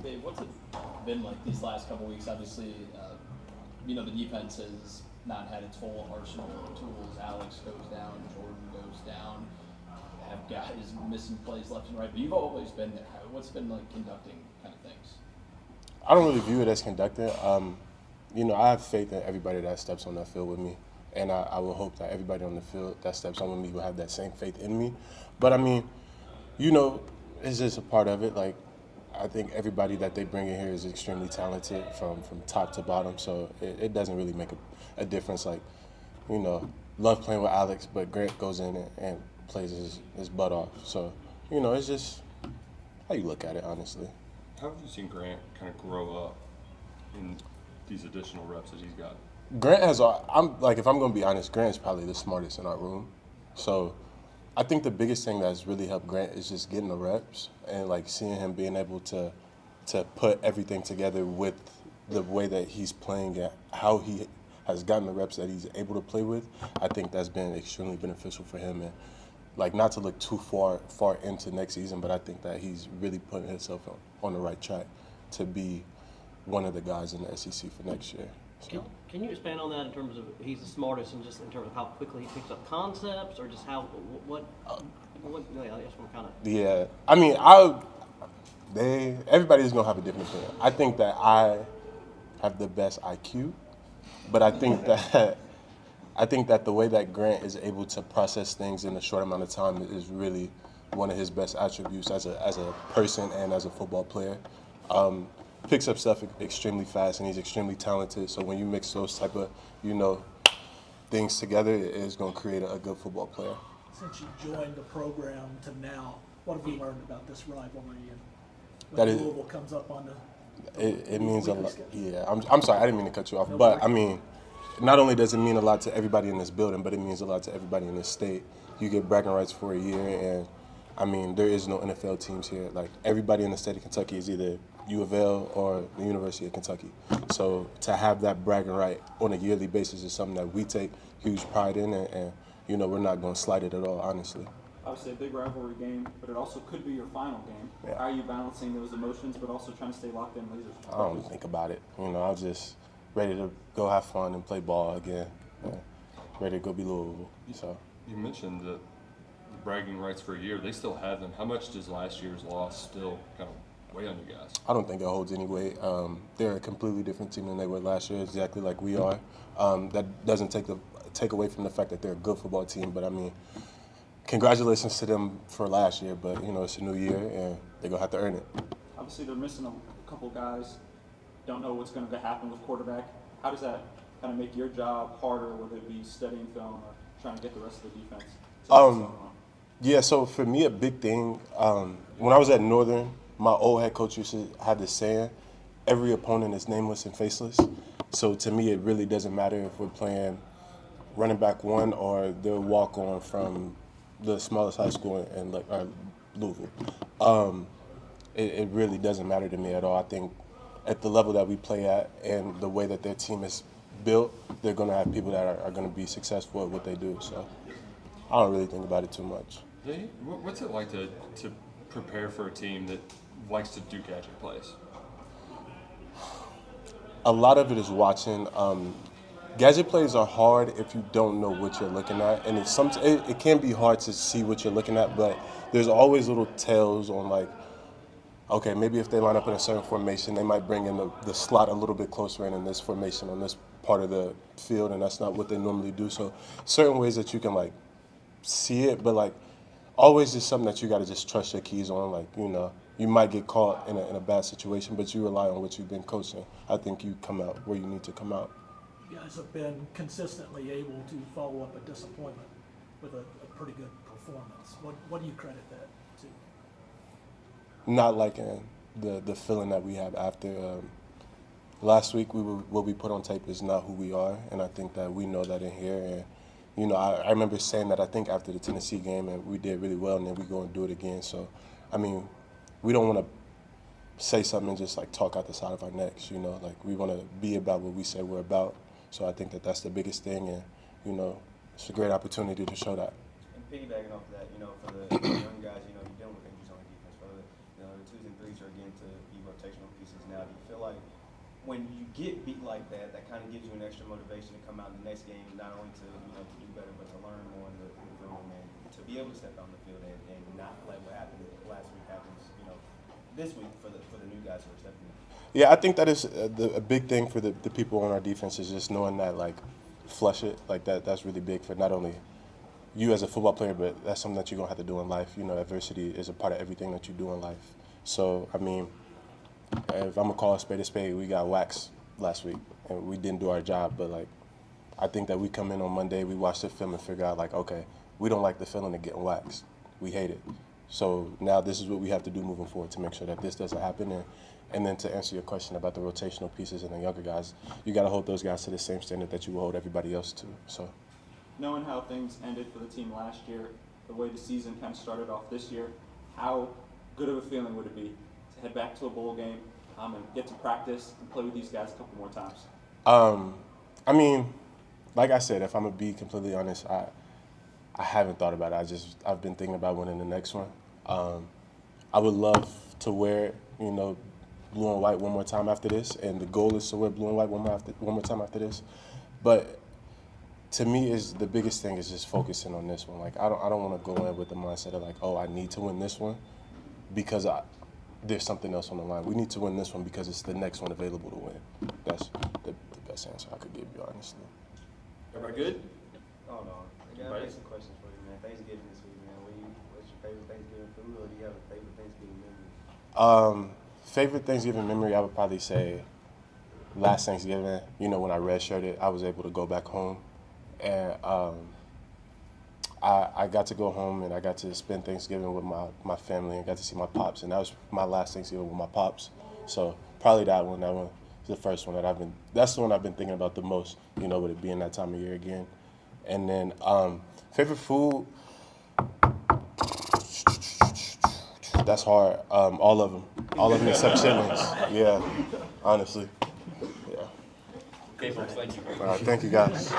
Dave, what's it been like these last couple weeks? Obviously, the defense has not had its full arsenal of tools. Alex goes down, Jordan goes down, have guys missing plays left and right. But you've always been there. What's been like conducting kind of things? I don't really view it as conducting. I have faith in everybody that steps on that field with me, and I will hope that everybody on the field that steps on with me will have that same faith in me. But I mean, you know, it's just a part of it. Like, I think everybody that they bring in here is extremely talented from top to bottom, so it doesn't really make a difference. Like, love playing with Alex, but Grant goes in and plays his butt off. So, it's just how you look at it, honestly. How have you seen Grant kind of grow up in these additional reps that he's got? Grant has, I'm like, if I'm going to be honest, Grant is probably the smartest in our room. So I think the biggest thing that's really helped Grant is just getting the reps and like seeing him being able to put everything together with the way that he's playing and how he has gotten the reps that he's able to play with. I think that's been extremely beneficial for him, and like not to look too far into next season, but I think that he's really putting himself on the right track to be one of the guys in the SEC for next year. So. Can you expand on that in terms of he's the smartest and just in terms of how quickly he picks up concepts, or just how what I guess what kind of Yeah, I mean, everybody's gonna have a different opinion. I think that I have the best IQ, but I think that the way that Grant is able to process things in a short amount of time is really one of his best attributes as a person and as a football player. Picks up stuff extremely fast, and he's extremely talented. So when you mix those type of things together, it is going to create a good football player. Since you joined the program to now, what have you learned about this rivalry and That when is- Louisville comes up on It means a weekly lot. schedule? Yeah, I'm sorry, I didn't mean to cut you off. But I mean, not only does it mean a lot to everybody in this building, but it means a lot to everybody in this state. You get bragging rights for a year, and I mean, there is no NFL teams here. Like, everybody in the state of Kentucky is either U of L or the University of Kentucky. So to have that bragging right on a yearly basis is something that we take huge pride in, and we're not going to slight it at all, honestly. Obviously a big rivalry game, but it also could be your final game. Yeah. How are you balancing those emotions, but also trying to stay locked in laser? I don't think about it. I'm just ready to go have fun and play ball again. Yeah. Ready to go be Louisville. So. You mentioned the bragging rights for a year. They still have them. How much does last year's loss still kind of weigh on you guys? I don't think it holds any weight. They're a completely different team than they were last year, exactly like we are. That doesn't take away from the fact that they're a good football team. But I mean, congratulations to them for last year. But it's a new year, and they're gonna have to earn it. Obviously they're missing a couple guys. Don't know what's going to happen with quarterback. How does that kind of make your job harder, whether it be studying film or trying to get the rest of the defense? Yeah, so for me, a big thing, when I was at Northern, my old head coach used to have this saying, every opponent is nameless and faceless. So to me, it really doesn't matter if we're playing running back one or the walk-on from the smallest high school in Louisville. It really doesn't matter to me at all. I think at the level that we play at and the way that their team is built, they're going to have people that are going to be successful at what they do. So I don't really think about it too much. What's it like to prepare for a team that likes to do gadget plays? A lot of it is watching. Gadget plays are hard if you don't know what you're looking at, and it can be hard to see what you're looking at, but there's always little tells on like, okay, maybe if they line up in a certain formation, they might bring in the slot a little bit closer in this formation on this part of the field, and that's not what they normally do. So certain ways that you can like see it, but like always just something that you got to just trust your keys on. Like, you might get caught in a bad situation, but you rely on what you've been coaching. I think you come out where you need to come out. You guys have been consistently able to follow up a disappointment with a pretty good performance. What do you credit that to? Not liking the feeling that we have after last week. What we put on tape is not who we are, and I think that we know that in here. And I remember saying that I think after the Tennessee game, and we did really well, and then we go and do it again. So, I mean, we don't want to say something and just like talk out the side of our necks. Like we want to be about what we say we're about. So I think that that's the biggest thing, and it's a great opportunity to show that. And piggybacking off of that, for the young guys, you're dealing with injuries on defense, whether the twos and threes are getting to be rotational. now. Do you feel like when you get beat like that, that kind of gives you an extra motivation to come out in the next game, not only to to do better, but to learn more in the room and to be able to step out on the field and not let what happened last week happens, this week for the new guys who are stepping in. Yeah, I think that is a big thing for the people on our defense is just knowing that, like, flush it. Like, that's really big for not only you as a football player, but that's something that you're going to have to do in life. Adversity is a part of everything that you do in life. So, I mean, if I'm going to call a spade, we got waxed last week, and we didn't do our job. But, like, I think that we come in on Monday, we watch the film and figure out, like, okay, we don't like the feeling of getting waxed. We hate it. So now this is what we have to do moving forward to make sure that this doesn't happen. And then to answer your question about the rotational pieces and the younger guys, you got to hold those guys to the same standard that you will hold everybody else to. So, Knowing how things ended for the team last year, the way the season kind of started off this year, how good of a feeling would it be to head back to a bowl game and get to practice and play with these guys a couple more times? I mean, like I said, if I'm going to be completely honest, I haven't thought about it. I've been thinking about winning the next one. I would love to wear, blue and white one more time after this, and the goal is to wear blue and white one more time after this. But to me, the biggest thing is just focusing on this one. Like, I don't want to go in with the mindset of like, oh, I need to win this one because there's something else on the line. We need to win this one because it's the next one available to win. That's the best answer I could give you, honestly. Everybody good? Oh no, I got some questions for you, man. Thanksgiving this week, man. What's your favorite Thanksgiving food, or do you have a favorite Thanksgiving memory? Favorite Thanksgiving memory, I would probably say last Thanksgiving. When I redshirted, I was able to go back home, and I got to go home and I got to spend Thanksgiving with my family and got to see my pops, and that was my last Thanksgiving with my pops. So probably that one. That one is the first one that's the one I've been thinking about the most. With it being that time of year again. And then favorite food. That's hard. All of them except chitlins. Yeah, honestly. Yeah. Okay, folks, thank you. All right, thank you guys.